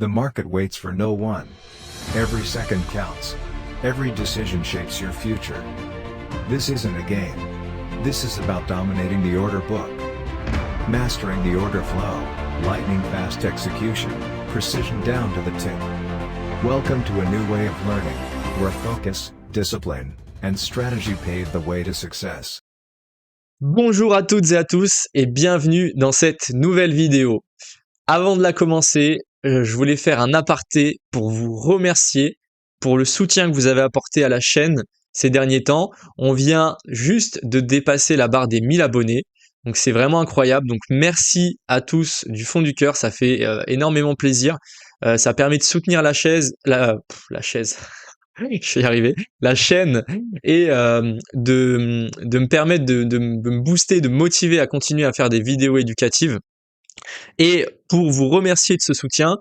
The market waits for no one. Every second counts. Every decision shapes your future. This isn't a game. This is about dominating the order book. Mastering the order flow, lightning fast execution, precision down to the tick. Welcome to a new way of learning, where focus, discipline, and strategy pave the way to success. Bonjour à toutes et à tous et bienvenue dans cette nouvelle vidéo. Avant de la commencer, je voulais faire un aparté pour vous remercier pour le soutien que vous avez apporté à la chaîne ces derniers temps. On vient juste de dépasser la barre des 1000 abonnés, donc c'est vraiment incroyable. Donc merci à tous du fond du cœur, ça fait énormément plaisir. Ça permet de soutenir la chaise, je vais y arriver, la chaîne et de me permettre de me booster, de me motiver à continuer à faire des vidéos éducatives. Et pour vous remercier de ce soutien,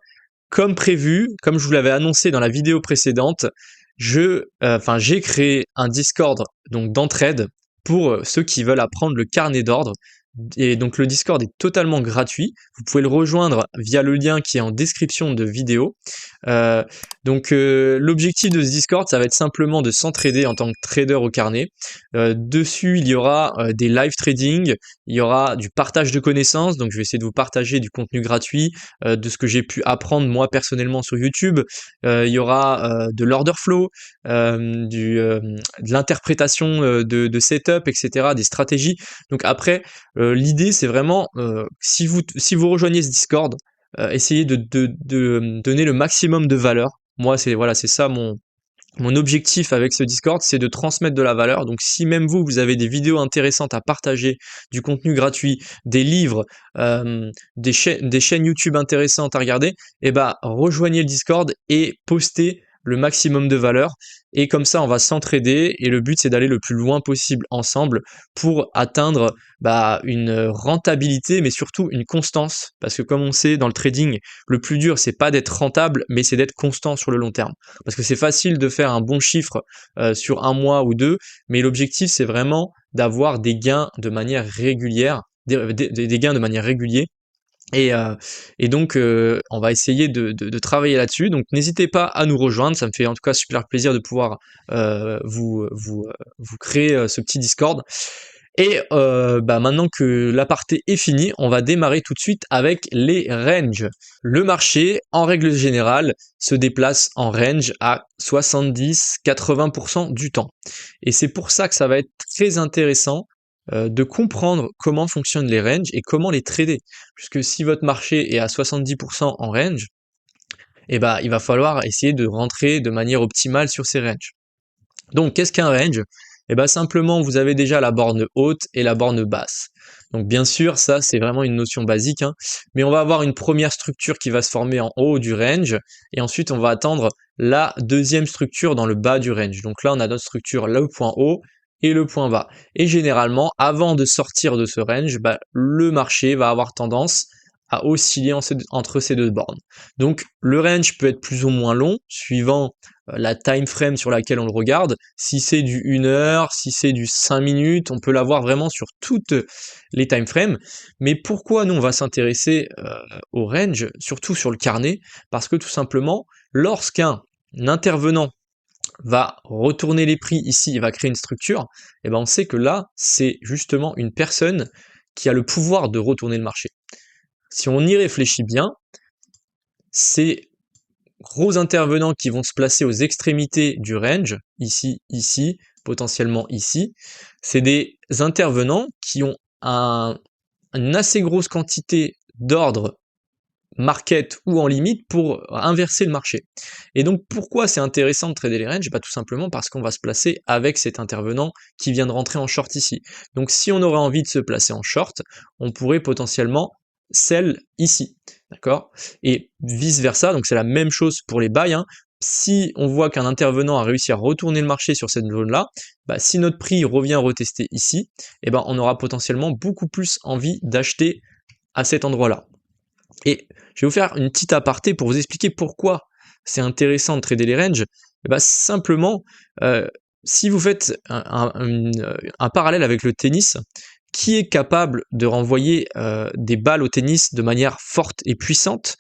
comme prévu, comme je vous l'avais annoncé dans la vidéo précédente, j'ai créé un Discord donc d'entraide pour ceux qui veulent apprendre le carnet d'ordre. Et donc le Discord est totalement gratuit. Vous pouvez le rejoindre via le lien qui est en description de vidéo. L'objectif de ce Discord, ça va être simplement de s'entraider en tant que trader au carnet. Dessus, il y aura des live trading, il y aura du partage de connaissances. Donc je vais essayer de vous partager du contenu gratuit, de ce que j'ai pu apprendre moi personnellement sur YouTube. Il y aura de l'order flow, de l'interprétation de setup, etc., des stratégies. Donc après, l'idée c'est vraiment, si vous rejoignez ce Discord, essayez de donner le maximum de valeur. Moi c'est ça mon objectif avec ce Discord, c'est de transmettre de la valeur. Donc si même vous avez des vidéos intéressantes à partager, du contenu gratuit, des livres, des chaînes YouTube intéressantes à regarder, rejoignez le Discord et postez le maximum de valeur, et comme ça on va s'entraider, et le but c'est d'aller le plus loin possible ensemble pour atteindre une rentabilité, mais surtout une constance, parce que comme on sait dans le trading, le plus dur c'est pas d'être rentable, mais c'est d'être constant sur le long terme, parce que c'est facile de faire un bon chiffre sur un mois ou deux, mais l'objectif c'est vraiment d'avoir des gains de manière régulière, des gains de manière régulière. Et donc on va essayer de travailler là-dessus. Donc n'hésitez pas à nous rejoindre, ça me fait en tout cas super plaisir de pouvoir vous créer ce petit Discord. Et maintenant que l'aparté est fini, on va démarrer tout de suite avec les ranges. Le marché, en règle générale, se déplace en range à 70-80% du temps. Et c'est pour ça que ça va être très intéressant de comprendre comment fonctionnent les ranges et comment les trader. Puisque si votre marché est à 70% en range, il va falloir essayer de rentrer de manière optimale sur ces ranges. Donc qu'est-ce qu'un range ? Simplement vous avez déjà la borne haute et la borne basse. Donc bien sûr ça c'est vraiment une notion basique, mais on va avoir une première structure qui va se former en haut du range, et ensuite on va attendre la deuxième structure dans le bas du range. Donc là on a notre structure, le point haut et le point bas. Et généralement, avant de sortir de ce range, le marché va avoir tendance à osciller entre ces deux bornes. Donc le range peut être plus ou moins long, suivant la time frame sur laquelle on le regarde. Si c'est du 1 heure, si c'est du 5 minutes, on peut l'avoir vraiment sur toutes les time frames. Mais pourquoi nous on va s'intéresser au range, surtout sur le carnet? Parce que tout simplement, lorsqu'un intervenant va retourner les prix ici, il va créer une structure, et on sait que là, c'est justement une personne qui a le pouvoir de retourner le marché. Si on y réfléchit bien, ces gros intervenants qui vont se placer aux extrémités du range, ici, ici, potentiellement ici, c'est des intervenants qui ont une assez grosse quantité d'ordre market ou en limite pour inverser le marché. Et donc pourquoi c'est intéressant de trader les ranges? Tout simplement parce qu'on va se placer avec cet intervenant qui vient de rentrer en short ici. Donc si on aurait envie de se placer en short, on pourrait potentiellement sell ici, d'accord? Et vice versa, donc c'est la même chose pour les buys. Si on voit qu'un intervenant a réussi à retourner le marché sur cette zone-là, si notre prix revient retester ici, on aura potentiellement beaucoup plus envie d'acheter à cet endroit-là. Et je vais vous faire une petite aparté pour vous expliquer pourquoi c'est intéressant de trader les ranges. Simplement, si vous faites un parallèle avec le tennis, qui est capable de renvoyer des balles au tennis de manière forte et puissante?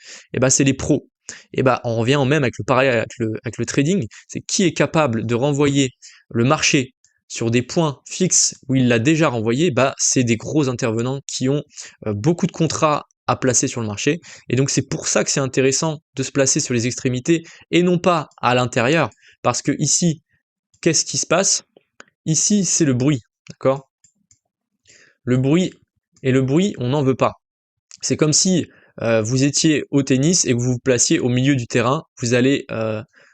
C'est les pros. Et bah, on revient en même avec le parallèle avec le trading, c'est qui est capable de renvoyer le marché sur des points fixes où il l'a déjà renvoyé, bah, c'est des gros intervenants qui ont beaucoup de contrats à placer sur le marché. Et donc c'est pour ça que c'est intéressant de se placer sur les extrémités et non pas à l'intérieur. Parce que ici, qu'est-ce qui se passe? Ici, c'est le bruit, d'accord? Le bruit, et le bruit, on n'en veut pas. C'est comme si vous étiez au tennis et que vous vous placiez au milieu du terrain, vous allez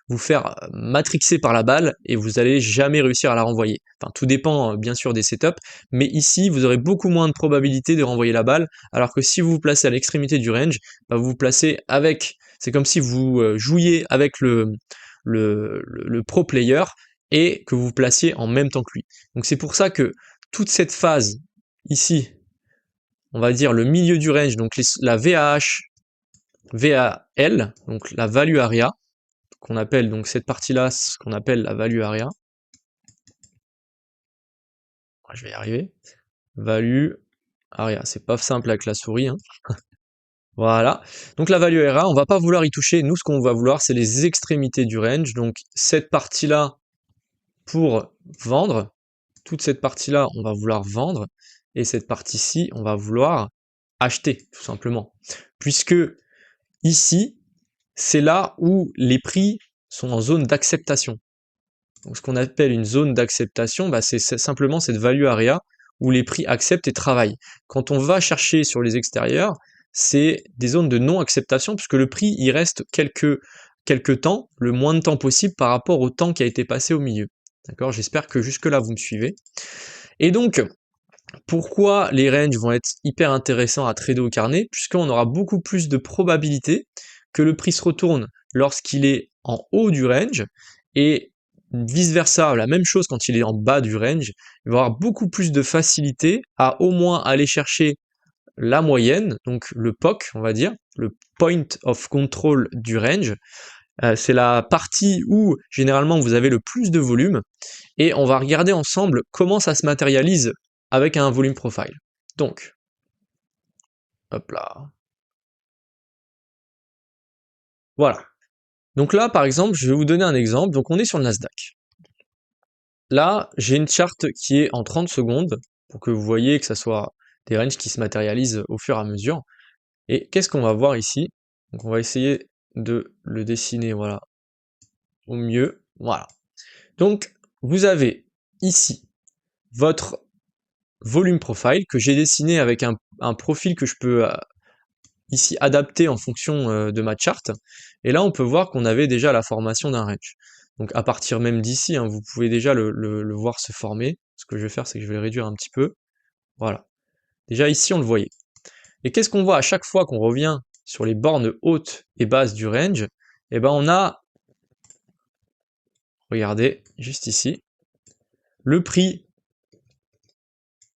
vous faire matrixer par la balle et vous n'allez jamais réussir à la renvoyer. Enfin, tout dépend bien sûr des setups, mais ici vous aurez beaucoup moins de probabilité de renvoyer la balle, alors que si vous vous placez à l'extrémité du range, bah, vous vous placez avec, c'est comme si vous jouiez avec le pro player et que vous vous placiez en même temps que lui. Donc c'est pour ça que toute cette phase ici, on va dire le milieu du range, donc la VAH, VAL, donc la value area, qu'on appelle donc cette partie-là, ce qu'on appelle la value area. Je vais y arriver. Value area, c'est pas simple avec la souris, hein. Voilà. Donc la value area, on va pas vouloir y toucher. Nous, ce qu'on va vouloir, c'est les extrémités du range. Donc cette partie-là pour vendre, toute cette partie-là, on va vouloir vendre, et cette partie-ci, on va vouloir acheter, tout simplement. Puisque ici, c'est là où les prix sont en zone d'acceptation. Donc ce qu'on appelle une zone d'acceptation, bah, c'est simplement cette value area où les prix acceptent et travaillent. Quand on va chercher sur les extérieurs, c'est des zones de non-acceptation puisque le prix il reste quelques temps, le moins de temps possible par rapport au temps qui a été passé au milieu. D'accord? J'espère que jusque-là vous me suivez. Et donc, pourquoi les ranges vont être hyper intéressants à trader au carnet? Puisqu'on aura beaucoup plus de probabilité que le prix se retourne lorsqu'il est en haut du range, et vice versa, la même chose quand il est en bas du range. Il va avoir beaucoup plus de facilité à au moins aller chercher la moyenne, donc le POC, on va dire, le Point of Control du range. C'est la partie où généralement vous avez le plus de volume, et on va regarder ensemble comment ça se matérialise avec un volume profile. Donc, hop là. Voilà. Donc là, par exemple, je vais vous donner un exemple. Donc on est sur le Nasdaq. Là, j'ai une charte qui est en 30 secondes, pour que vous voyez que ça soit des ranges qui se matérialisent au fur et à mesure. Et qu'est-ce qu'on va voir ici? Donc on va essayer de le dessiner, voilà, au mieux. Voilà. Donc, vous avez ici votre volume profile que j'ai dessiné avec un profil que je peux ici adapter en fonction de ma charte. Et là, on peut voir qu'on avait déjà la formation d'un range. Donc à partir même d'ici, hein, vous pouvez déjà le voir se former. Ce que je vais faire, c'est que je vais le réduire un petit peu. Voilà. Déjà ici, on le voyait. Et qu'est-ce qu'on voit à chaque fois qu'on revient sur les bornes hautes et basses du range? Eh ben on a, regardez, juste ici, le prix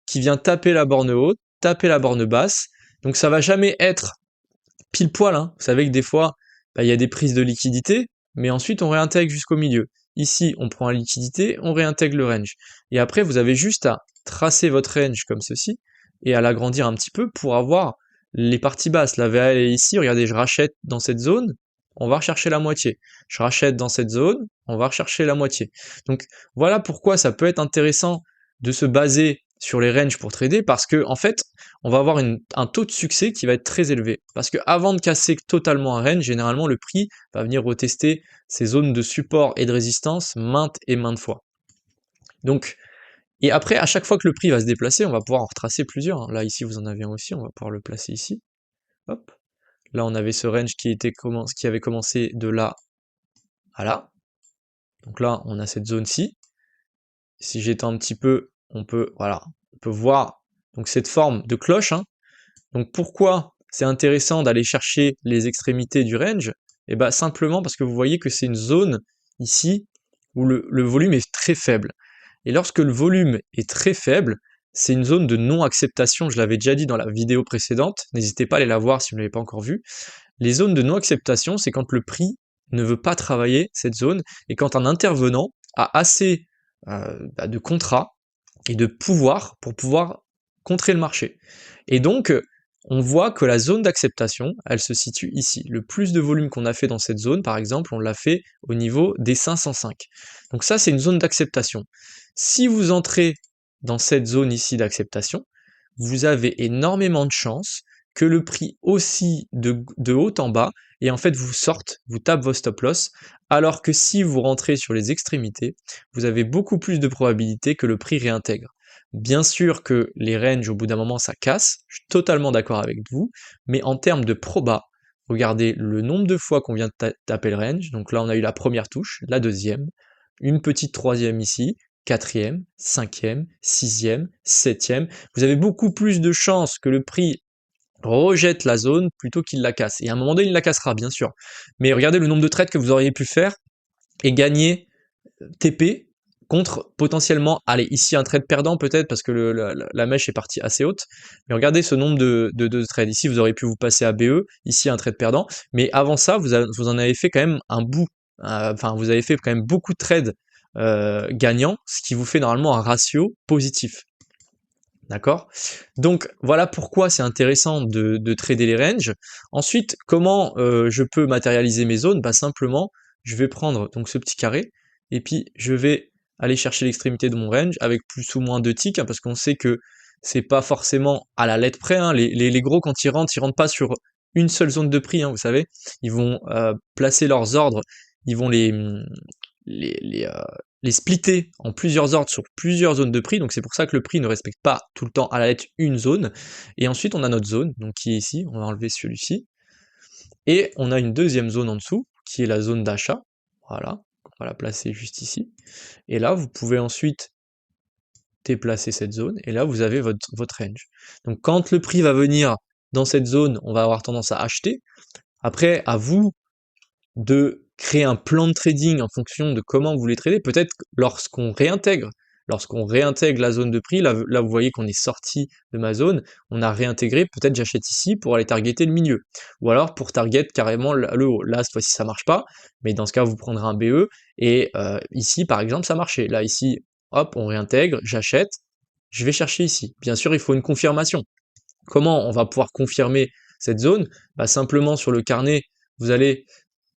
qui vient taper la borne haute, taper la borne basse. Donc ça va jamais être pile poil, hein. Vous savez que des fois, bah, il y a des prises de liquidité, mais ensuite on réintègre jusqu'au milieu. Ici, on prend la liquidité, on réintègre le range. Et après, vous avez juste à tracer votre range comme ceci, et à l'agrandir un petit peu pour avoir les parties basses. La VAL est ici, regardez, je rachète dans cette zone, on va rechercher la moitié. Je rachète dans cette zone, on va rechercher la moitié. Donc voilà pourquoi ça peut être intéressant de se baser sur les ranges pour trader, parce que en fait, on va avoir un taux de succès qui va être très élevé. Parce que avant de casser totalement un range, généralement le prix va venir retester ses zones de support et de résistance maintes et maintes fois. Donc, et après, à chaque fois que le prix va se déplacer, on va pouvoir en retracer plusieurs, hein. Là, ici, vous en avez un aussi, on va pouvoir le placer ici. Hop. Là, on avait ce range qui avait commencé de là à là. Donc là, on a cette zone-ci. Si j'étends un petit peu, on peut, voilà, on peut voir donc cette forme de cloche, hein. Donc pourquoi c'est intéressant d'aller chercher les extrémités du range? Et bah simplement parce que vous voyez que c'est une zone ici où le volume est très faible. Et lorsque le volume est très faible, c'est une zone de non-acceptation, je l'avais déjà dit dans la vidéo précédente, n'hésitez pas à aller la voir si vous ne l'avez pas encore vue. Les zones de non-acceptation, c'est quand le prix ne veut pas travailler cette zone, et quand un intervenant a assez de contrats et de pouvoir pour pouvoir contrer le marché. Et donc, on voit que la zone d'acceptation, elle se situe ici. Le plus de volume qu'on a fait dans cette zone, par exemple, on l'a fait au niveau des 505. Donc ça, c'est une zone d'acceptation. Si vous entrez dans cette zone ici d'acceptation, vous avez énormément de chances que le prix oscille de haut en bas et en fait vous sorte, vous tape vos stop loss, alors que si vous rentrez sur les extrémités, vous avez beaucoup plus de probabilité que le prix réintègre. Bien sûr que les ranges, au bout d'un moment, ça casse, je suis totalement d'accord avec vous, mais en termes de proba, regardez le nombre de fois qu'on vient de taper le range, donc là on a eu la première touche, la deuxième, une petite troisième ici, quatrième, cinquième, sixième, septième, vous avez beaucoup plus de chances que le prix rejette la zone plutôt qu'il la casse. Et à un moment donné, il la cassera, bien sûr. Mais regardez le nombre de trades que vous auriez pu faire et gagner TP contre potentiellement, allez, ici un trade perdant peut-être parce que la mèche est partie assez haute, mais regardez ce nombre de trades. Ici, vous auriez pu vous passer à BE, ici un trade perdant, mais avant ça, vous en avez fait quand même un bout, enfin, vous avez fait quand même beaucoup de trades gagnants, ce qui vous fait normalement un ratio positif. D'accord? Donc voilà pourquoi c'est intéressant de trader les ranges. Ensuite, comment je peux matérialiser mes zones? Bah simplement, je vais prendre donc ce petit carré, et puis je vais aller chercher l'extrémité de mon range avec plus ou moins de ticks, hein, parce qu'on sait que c'est pas forcément à la lettre près, hein. Les gros, quand ils rentrent pas sur une seule zone de prix, hein, vous savez. Ils vont placer leurs ordres, ils vont les, les, euh, les splitter en plusieurs ordres sur plusieurs zones de prix, donc c'est pour ça que le prix ne respecte pas tout le temps à la lettre une zone. Et ensuite on a notre zone, donc qui est ici, on va enlever celui-ci, et on a une deuxième zone en dessous, qui est la zone d'achat, voilà, on va la placer juste ici, et là vous pouvez ensuite déplacer cette zone, et là vous avez votre range. Donc quand le prix va venir dans cette zone, on va avoir tendance à acheter. Après, à vous de créer un plan de trading en fonction de comment vous voulez trader. Peut-être lorsqu'on réintègre la zone de prix, là vous voyez qu'on est sorti de ma zone, on a réintégré, peut-être j'achète ici pour aller targeter le milieu, ou alors pour target carrément le haut. Là cette fois-ci ça marche pas, mais dans ce cas vous prendrez un BE, et ici par exemple ça marchait. Là ici, hop, on réintègre, j'achète, je vais chercher ici. Bien sûr il faut une confirmation. Comment on va pouvoir confirmer cette zone? Bah, simplement sur le carnet, vous allez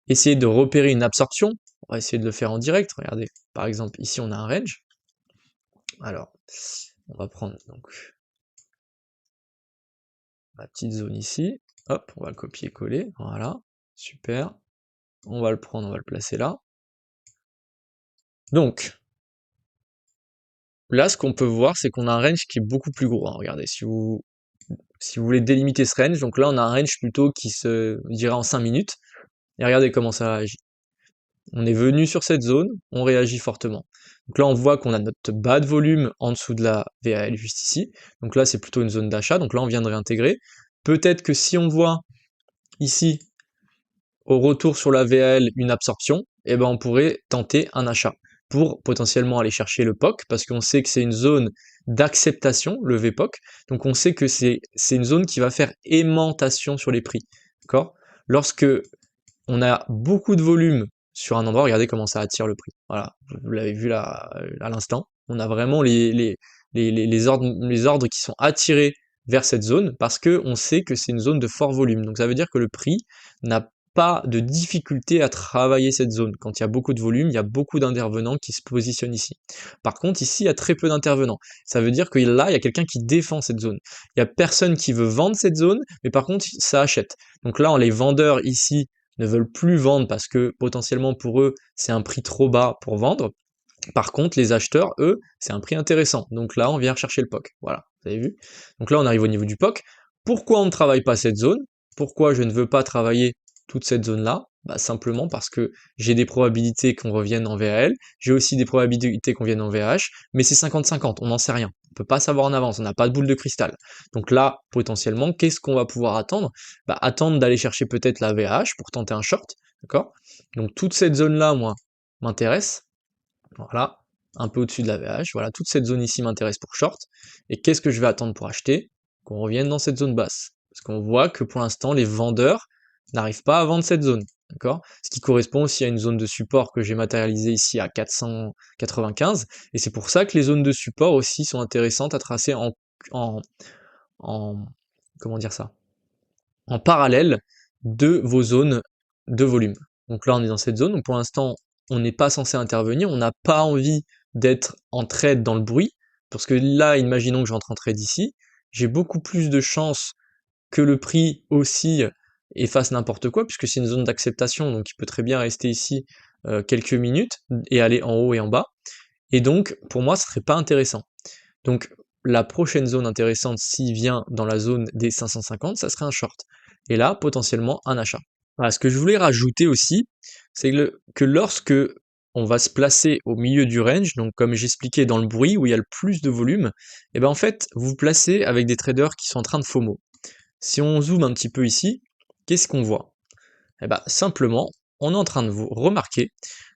essayer de repérer une absorption. On va essayer de le faire en direct. Regardez, par exemple, ici on a un range. Alors, on va prendre donc ma petite zone ici. Hop, on va le copier-coller. Voilà, super. On va le prendre, on va le placer là. Donc, là, ce qu'on peut voir, c'est qu'on a un range qui est beaucoup plus gros, hein. Regardez, si vous voulez délimiter ce range, donc là, on a un range plutôt qui se dira en 5 minutes. Et regardez comment ça réagit. On est venu sur cette zone, on réagit fortement. Donc là, on voit qu'on a notre bas de volume en dessous de la VAL juste ici. Donc là, c'est plutôt une zone d'achat. Donc là, on vient de réintégrer. Peut-être que si on voit ici, au retour sur la VAL, une absorption, eh ben on pourrait tenter un achat pour potentiellement aller chercher le POC, parce qu'on sait que c'est une zone d'acceptation, le VPOC. Donc on sait que c'est une zone qui va faire aimantation sur les prix. D'accord? Lorsque on a beaucoup de volume sur un endroit, regardez comment ça attire le prix. Voilà, vous l'avez vu là à l'instant. On a vraiment les ordres qui sont attirés vers cette zone parce qu'on sait que c'est une zone de fort volume. Donc ça veut dire que le prix n'a pas de difficulté à travailler cette zone. Quand il y a beaucoup de volume, il y a beaucoup d'intervenants qui se positionnent ici. Par contre, ici, il y a très peu d'intervenants. Ça veut dire que là, il y a quelqu'un qui défend cette zone. Il n'y a personne qui veut vendre cette zone, mais par contre, ça achète. Donc là, les vendeurs ici ne veulent plus vendre parce que potentiellement pour eux, c'est un prix trop bas pour vendre. Par contre, les acheteurs, eux, c'est un prix intéressant. Donc là, on vient chercher le POC. Voilà, vous avez vu? Donc là, on arrive au niveau du POC. Pourquoi on ne travaille pas cette zone? Pourquoi je ne veux pas travailler toute cette zone-là? Bah, simplement parce que j'ai des probabilités qu'on revienne en VAL, j'ai aussi des probabilités qu'on vienne en VH, mais c'est 50-50, on n'en sait rien. On peut pas savoir en avance, on n'a pas de boule de cristal. Donc là, potentiellement, qu'est-ce qu'on va pouvoir attendre? Bah, attendre d'aller chercher peut-être la VH pour tenter un short, d'accord? Donc toute cette zone-là, moi, m'intéresse. Voilà, un peu au-dessus de la VH, voilà, toute cette zone ici m'intéresse pour short. Et qu'est-ce que je vais attendre pour acheter? Qu'on revienne dans cette zone basse. Parce qu'on voit que pour l'instant, les vendeurs n'arrivent pas à vendre cette zone. D'accord? Ce qui correspond aussi à une zone de support que j'ai matérialisée ici à 495, et c'est pour ça que les zones de support aussi sont intéressantes à tracer en comment dire ça? En parallèle de vos zones de volume. Donc là, on est dans cette zone, donc pour l'instant, on n'est pas censé intervenir, on n'a pas envie d'être en trade dans le bruit, parce que là, imaginons que j'entre en trade ici, j'ai beaucoup plus de chances que le prix oscille et fasse n'importe quoi, puisque c'est une zone d'acceptation, donc il peut très bien rester ici quelques minutes et aller en haut et en bas. Et donc, pour moi, ce serait pas intéressant. Donc, la prochaine zone intéressante, s'il vient dans la zone des 550, ça serait un short. Et là, potentiellement, un achat. Voilà, ce que je voulais rajouter aussi, c'est que lorsque on va se placer au milieu du range, donc comme j'expliquais dans le bruit, où il y a le plus de volume, et ben en fait, vous vous placez avec des traders qui sont en train de FOMO. Si on zoome un petit peu ici, qu'est-ce qu'on voit? Eh ben, simplement, on est en train de vous remarquer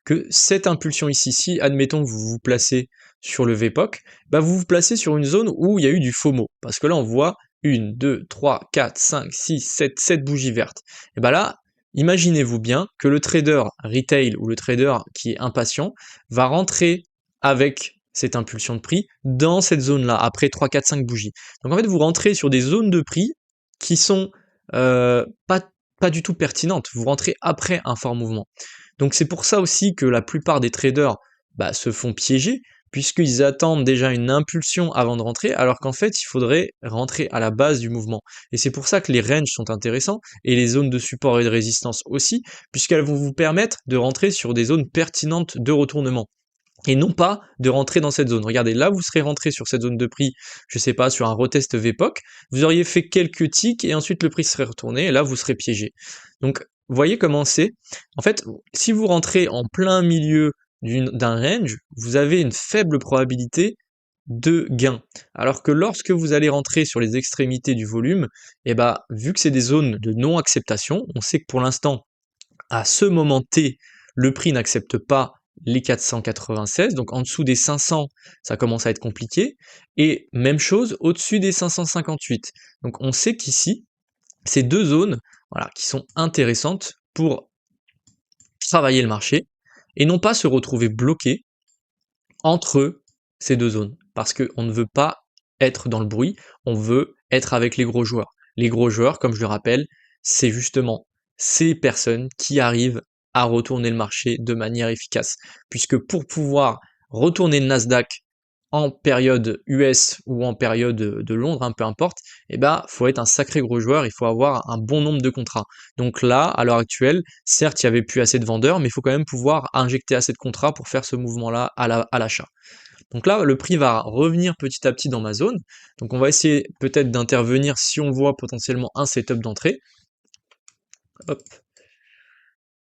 que cette impulsion ici, si admettons que vous vous placez sur le VPOC, bah vous vous placez sur une zone où il y a eu du FOMO. Parce que là, on voit 1, 2, 3, 4, 5, 6, 7 bougies vertes. Et bah là, imaginez-vous bien que le trader retail ou le trader qui est impatient va rentrer avec cette impulsion de prix dans cette zone-là, après 3, 4, 5 bougies. Donc en fait, vous rentrez sur des zones de prix qui sont pas du tout pertinentes. Vous rentrez après un fort mouvement. Donc c'est pour ça aussi que la plupart des traders se font piéger, puisqu'ils attendent déjà une impulsion avant de rentrer, alors qu'en fait il faudrait rentrer à la base du mouvement. Et c'est pour ça que les ranges sont intéressants, et les zones de support et de résistance aussi, puisqu'elles vont vous permettre de rentrer sur des zones pertinentes de retournement. Et non pas de rentrer dans cette zone. Regardez, là vous serez rentré sur cette zone de prix, je sais pas, sur un retest VPOC, vous auriez fait quelques ticks et ensuite le prix serait retourné et là vous serez piégé. Donc vous voyez comment c'est. En fait, si vous rentrez en plein milieu d'un range, vous avez une faible probabilité de gain. Alors que lorsque vous allez rentrer sur les extrémités du volume, et vu que c'est des zones de non-acceptation, on sait que pour l'instant, à ce moment T, le prix n'accepte pas les 496, donc en dessous des 500, ça commence à être compliqué, et même chose au-dessus des 558. Donc on sait qu'ici, ces deux zones, voilà, qui sont intéressantes pour travailler le marché, et non pas se retrouver bloqué entre ces deux zones, parce qu'on ne veut pas être dans le bruit, on veut être avec les gros joueurs. Les gros joueurs, comme je le rappelle, c'est justement ces personnes qui arrivent à retourner le marché de manière efficace. Puisque pour pouvoir retourner le Nasdaq en période US ou en période de Londres, peu importe, faut être un sacré gros joueur, il faut avoir un bon nombre de contrats. Donc là, à l'heure actuelle, certes, il n'y avait plus assez de vendeurs, mais il faut quand même pouvoir injecter assez de contrats pour faire ce mouvement-là à l'achat. Donc là, le prix va revenir petit à petit dans ma zone. Donc on va essayer peut-être d'intervenir si on voit potentiellement un setup d'entrée. Hop.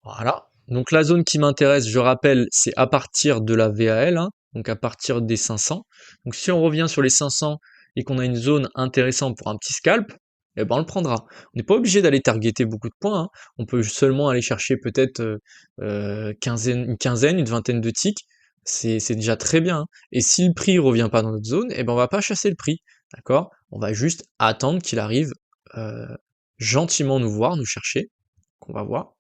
Voilà. Donc la zone qui m'intéresse, je rappelle, c'est à partir de la VAL, donc à partir des 500. Donc si on revient sur les 500 et qu'on a une zone intéressante pour un petit scalp, on le prendra. On n'est pas obligé d'aller targeter beaucoup de points, hein. On peut seulement aller chercher peut-être une quinzaine, une vingtaine de ticks. C'est déjà très bien, hein. Et si le prix revient pas dans notre zone, on va pas chasser le prix, d'accord? On va juste attendre qu'il arrive gentiment nous voir, nous chercher, qu'on va voir.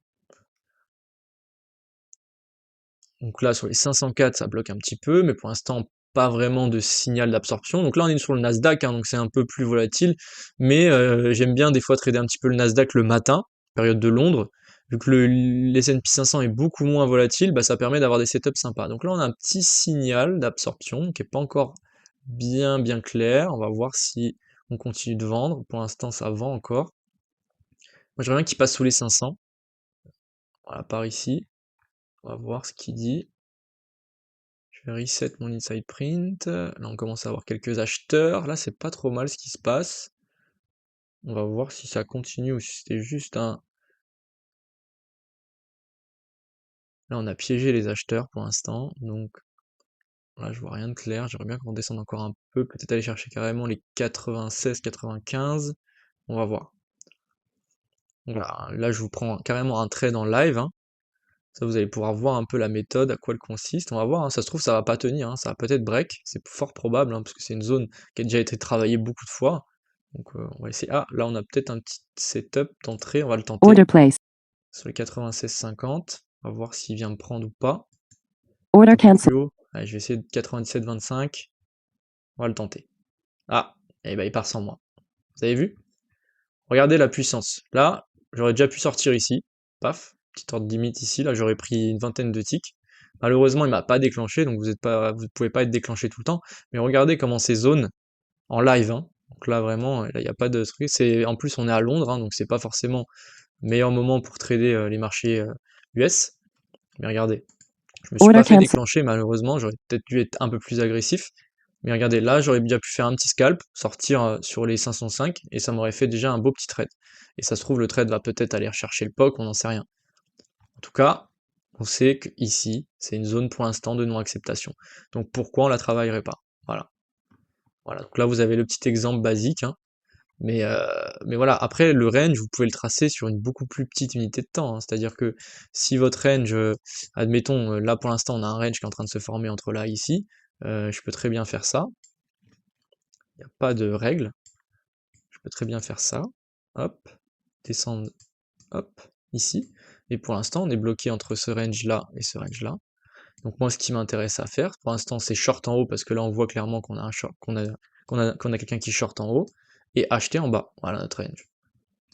Donc là, sur les 504, ça bloque un petit peu, mais pour l'instant, pas vraiment de signal d'absorption. Donc là, on est sur le Nasdaq, donc c'est un peu plus volatile, mais j'aime bien des fois trader un petit peu le Nasdaq le matin, période de Londres. Vu que le S&P 500 est beaucoup moins volatile, ça permet d'avoir des setups sympas. Donc là, on a un petit signal d'absorption qui n'est pas encore bien clair. On va voir si on continue de vendre. Pour l'instant, ça vend encore. Moi, j'aimerais bien qu'il passe sous les 500. Voilà, par ici. On va voir ce qu'il dit. Je vais reset mon inside print. Là, on commence à avoir quelques acheteurs. Là, c'est pas trop mal ce qui se passe. On va voir si ça continue ou si c'était juste un... Là, on a piégé les acheteurs pour l'instant. Donc, là, je vois rien de clair. J'aimerais bien qu'on descende encore un peu. Peut-être aller chercher carrément les 96, 95. On va voir. Voilà. Là, je vous prends carrément un trade en live, hein. Ça, vous allez pouvoir voir un peu la méthode, à quoi elle consiste. On va voir, hein. Ça se trouve, ça va pas tenir, hein. Ça va peut-être break. C'est fort probable, hein, parce que c'est une zone qui a déjà été travaillée beaucoup de fois. Donc on va essayer. Ah, là on a peut-être un petit setup d'entrée, on va le tenter. Order place. Sur les 96,50. On va voir s'il vient me prendre ou pas. Order Un peu cancel. plus haut. Allez, je vais essayer de 97,25. On va le tenter. Ah, et il part sans moi. Vous avez vu? Regardez la puissance. Là, j'aurais déjà pu sortir ici. Paf, petite ordre limite ici. Là, j'aurais pris une vingtaine de ticks. Malheureusement, il m'a pas déclenché, donc vous pouvez pas être déclenché tout le temps. Mais regardez comment ces zones en live, hein. Donc là, vraiment, il n'y a pas de truc. En plus, on est à Londres, hein, donc c'est pas forcément le meilleur moment pour trader les marchés US. Mais regardez, je me suis Order pas fait cancel. déclencher, malheureusement. J'aurais peut-être dû être un peu plus agressif. Mais regardez, là, j'aurais déjà pu faire un petit scalp, sortir sur les 505, et ça m'aurait fait déjà un beau petit trade. Et ça se trouve, le trade va peut-être aller rechercher le POC, on n'en sait rien. En tout cas, on sait que ici, c'est une zone pour l'instant de non-acceptation. Donc pourquoi on la travaillerait pas? Voilà. Voilà. Donc là, vous avez le petit exemple basique, hein. Mais voilà, après, le range, vous pouvez le tracer sur une beaucoup plus petite unité de temps, hein. C'est-à-dire que si votre range, admettons, là pour l'instant, on a un range qui est en train de se former entre là et ici, je peux très bien faire ça. Il n'y a pas de règle. Je peux très bien faire ça. Hop, descendre, hop, ici. Et pour l'instant, on est bloqué entre ce range-là et ce range-là. Donc moi, ce qui m'intéresse à faire, pour l'instant, c'est short en haut, parce que là, on voit clairement qu'on a un short, qu'on a quelqu'un qui short en haut, et acheter en bas. Voilà notre range.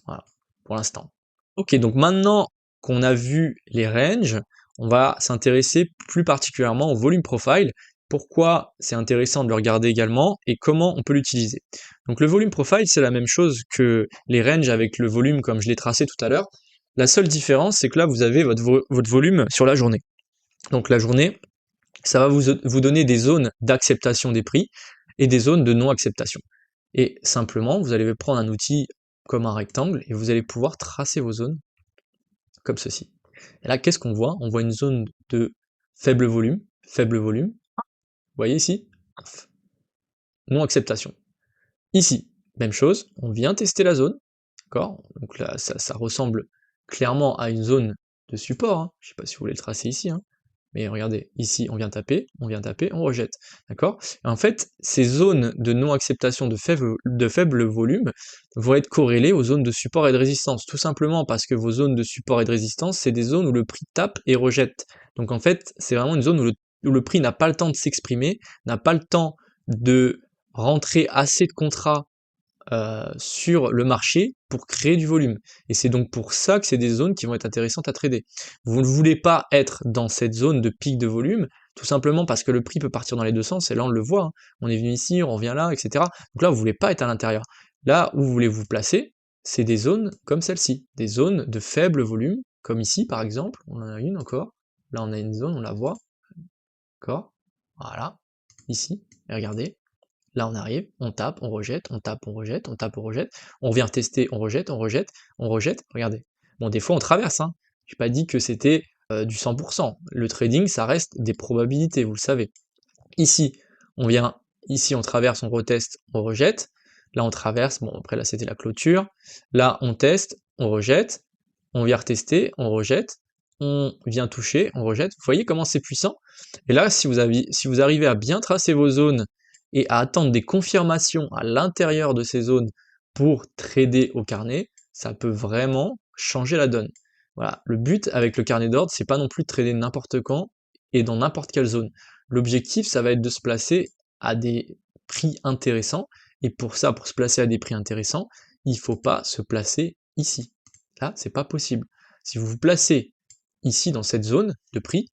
Voilà, pour l'instant. Ok, donc maintenant qu'on a vu les ranges, on va s'intéresser plus particulièrement au volume profile. Pourquoi c'est intéressant de le regarder également et comment on peut l'utiliser. Donc le volume profile, c'est la même chose que les ranges avec le volume comme je l'ai tracé tout à l'heure. La seule différence, c'est que là, vous avez votre volume sur la journée. Donc la journée, ça va vous donner des zones d'acceptation des prix et des zones de non-acceptation. Et simplement, vous allez prendre un outil comme un rectangle et vous allez pouvoir tracer vos zones comme ceci. Et là, qu'est-ce qu'on voit? On voit une zone de faible volume, vous voyez ici? Non-acceptation. Ici, même chose, on vient tester la zone, d'accord? Donc là, ça ressemble clairement à une zone de support, hein. Je ne sais pas si vous voulez le tracer ici, hein. Mais regardez, ici, on vient taper, on rejette, d'accord? Et en fait, ces zones de non-acceptation de faible volume vont être corrélées aux zones de support et de résistance, tout simplement parce que vos zones de support et de résistance, c'est des zones où le prix tape et rejette. Donc en fait, c'est vraiment une zone où le prix n'a pas le temps de s'exprimer, n'a pas le temps de rentrer assez de contrats sur le marché pour créer du volume. Et c'est donc pour ça que c'est des zones qui vont être intéressantes à trader. Vous ne voulez pas être dans cette zone de pic de volume, tout simplement parce que le prix peut partir dans les deux sens, et là on le voit, hein. On est venu ici, on revient là, etc. Donc là vous ne voulez pas être à l'intérieur. Là où vous voulez vous placer, c'est des zones comme celle-ci, des zones de faible volume, comme ici par exemple, on en a une encore, là on a une zone, on la voit, d'accord, voilà, ici, et regardez, là, on arrive, on tape, on rejette, on tape, on rejette, on tape, on rejette, on vient tester, on rejette, on rejette, on rejette, regardez. Bon, des fois, on traverse, hein. J'ai pas dit que c'était du 100%. Le trading, ça reste des probabilités, vous le savez. Ici, on vient, ici, on traverse, on reteste, on rejette. Là, on traverse, bon, après, là, c'était la clôture. Là, on teste, on rejette, on vient retester, on rejette, on vient toucher, on rejette. Vous voyez comment c'est puissant? Et là, si vous arrivez à bien tracer vos zones et à attendre des confirmations à l'intérieur de ces zones pour trader au carnet, ça peut vraiment changer la donne. Voilà, le but avec le carnet d'ordre, c'est pas non plus de trader n'importe quand et dans n'importe quelle zone. L'objectif, ça va être de se placer à des prix intéressants, et pour ça, pour se placer à des prix intéressants, il faut pas se placer ici. Là, c'est pas possible. Si vous vous placez ici dans cette zone de prix,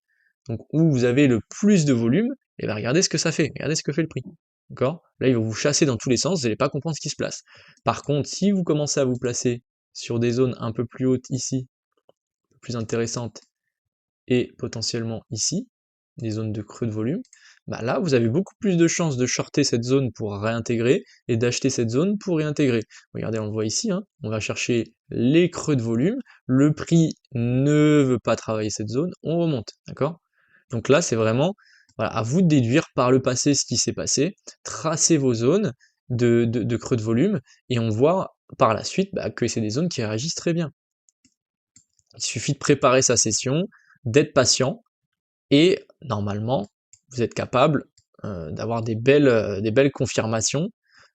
donc où vous avez le plus de volume, et bien regardez ce que ça fait, regardez ce que fait le prix. D'accord? Là, il va vous chasser dans tous les sens, vous n'allez pas comprendre ce qui se place. Par contre, si vous commencez à vous placer sur des zones un peu plus hautes ici, un peu plus intéressantes, et potentiellement ici, des zones de creux de volume, bah là, vous avez beaucoup plus de chances de shorter cette zone pour réintégrer, et d'acheter cette zone pour réintégrer. Regardez, on le voit ici, hein, on va chercher les creux de volume, le prix ne veut pas travailler cette zone, on remonte, d'accord? Donc là, c'est vraiment voilà, à vous de déduire par le passé ce qui s'est passé, tracer vos zones de creux de volume, et on voit par la suite bah, que c'est des zones qui réagissent très bien. Il suffit de préparer sa session, d'être patient, et normalement, vous êtes capable d'avoir des belles confirmations.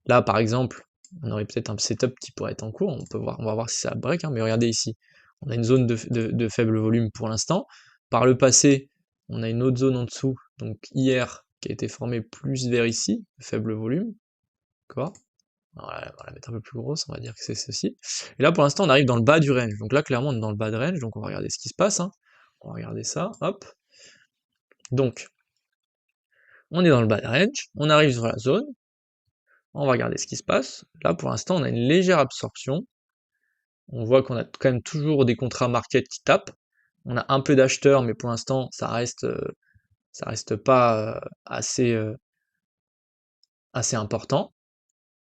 Là, par exemple, on aurait peut-être un setup qui pourrait être en cours, on va voir si ça break, hein, mais regardez ici, on a une zone de faible volume pour l'instant. Par le passé, on a une autre zone en dessous, donc hier, qui a été formée plus vers ici, faible volume, d'accord? Voilà, on va la mettre un peu plus grosse, on va dire que c'est ceci. Et là, pour l'instant, on arrive dans le bas du range. Donc là, clairement, on est dans le bas de range, donc on va regarder ce qui se passe, hein. On va regarder ça, hop. Donc, on est dans le bas de range, on arrive sur la zone, on va regarder ce qui se passe. Là, pour l'instant, on a une légère absorption. On voit qu'on a quand même toujours des contrats market qui tapent. On a un peu d'acheteurs, mais pour l'instant, ça reste pas assez important.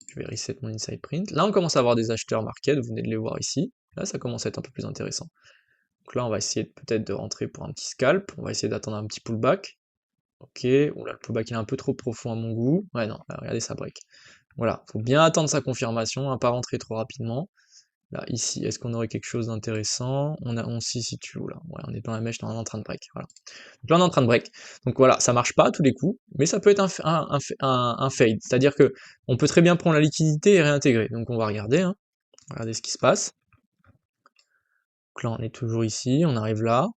Je vais reset mon inside print. Là, on commence à avoir des acheteurs market, vous venez de les voir ici. Là, ça commence à être un peu plus intéressant. Donc là, on va essayer peut-être de rentrer pour un petit scalp. On va essayer d'attendre un petit pullback. Ok, oula, le pullback il est un peu trop profond à mon goût. Ouais, non, là, regardez, ça break. Voilà, faut bien attendre sa confirmation, hein, pas rentrer trop rapidement. Là, ici, est-ce qu'on aurait quelque chose d'intéressant? On s'y situe où là? Ouais, on est dans la mèche, on est en train de break. Voilà. Donc là, on est en train de break. Donc voilà, ça marche pas à tous les coups, mais ça peut être un fade. C'est-à-dire que on peut très bien prendre la liquidité et réintégrer. Donc on va regarder, hein. Regardez ce qui se passe. Donc là, on est toujours ici, on arrive là.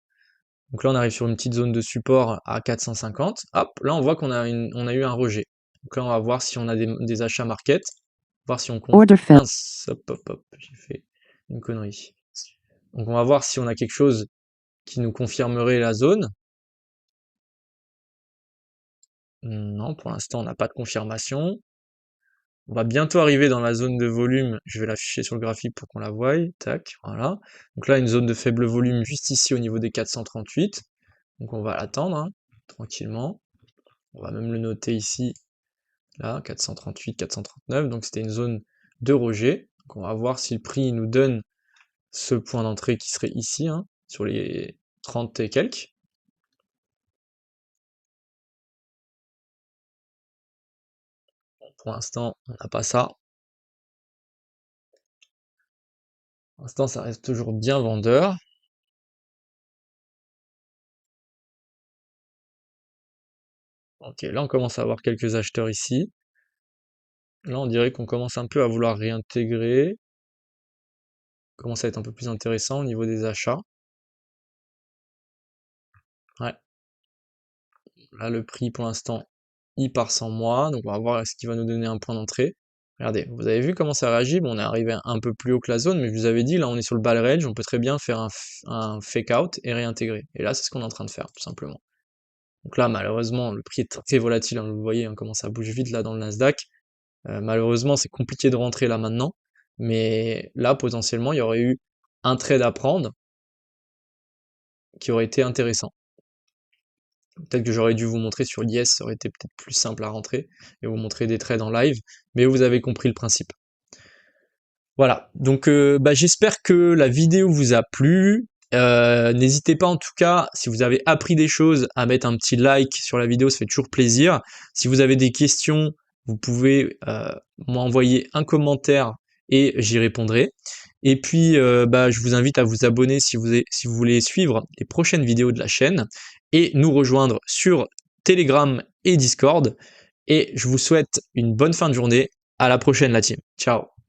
Donc là, on arrive sur une petite zone de support à 450. Hop, là, on voit qu'on a, on a eu un rejet. Donc là, on va voir si on a des achats market, voir si on compte. Mince, hop, j'ai fait une connerie. Donc on va voir si on a quelque chose qui nous confirmerait la zone. Non, pour l'instant, on n'a pas de confirmation. On va bientôt arriver dans la zone de volume. Je vais l'afficher sur le graphique pour qu'on la voie. Tac, voilà. Donc là, une zone de faible volume juste ici au niveau des 438. Donc on va l'attendre, hein, tranquillement. On va même le noter ici, là, 438, 439. Donc c'était une zone de rejet. Donc on va voir si le prix nous donne ce point d'entrée qui serait ici, hein, sur les 30 et quelques. Bon, pour l'instant, on n'a pas ça. Pour l'instant, ça reste toujours bien vendeur. Ok, là on commence à avoir quelques acheteurs ici. Là on dirait qu'on commence un peu à vouloir réintégrer. Commence à être un peu plus intéressant au niveau des achats. Ouais. Là le prix pour l'instant il part sans moi, donc on va voir ce qui va nous donner un point d'entrée. Regardez, vous avez vu comment ça réagit? Bon, on est arrivé un peu plus haut que la zone, mais je vous avais dit, là on est sur le ball range, on peut très bien faire un fake out et réintégrer. Et là c'est ce qu'on est en train de faire, tout simplement. Donc là malheureusement le prix est très volatile, hein, vous voyez, hein, comment ça bouge vite là dans le Nasdaq. Malheureusement c'est compliqué de rentrer là maintenant, mais là potentiellement il y aurait eu un trade à prendre qui aurait été intéressant. Peut-être que j'aurais dû vous montrer sur l'IS, ça aurait été peut-être plus simple à rentrer, et vous montrer des trades en live, mais vous avez compris le principe. Voilà, donc j'espère que la vidéo vous a plu. N'hésitez pas en tout cas, si vous avez appris des choses, à mettre un petit like sur la vidéo, ça fait toujours plaisir. Si vous avez des questions, vous pouvez m'envoyer un commentaire et j'y répondrai. Et puis je vous invite à vous abonner si vous voulez suivre les prochaines vidéos de la chaîne et nous rejoindre sur Telegram et Discord. Et je vous souhaite une bonne fin de journée. À la prochaine la team. Ciao.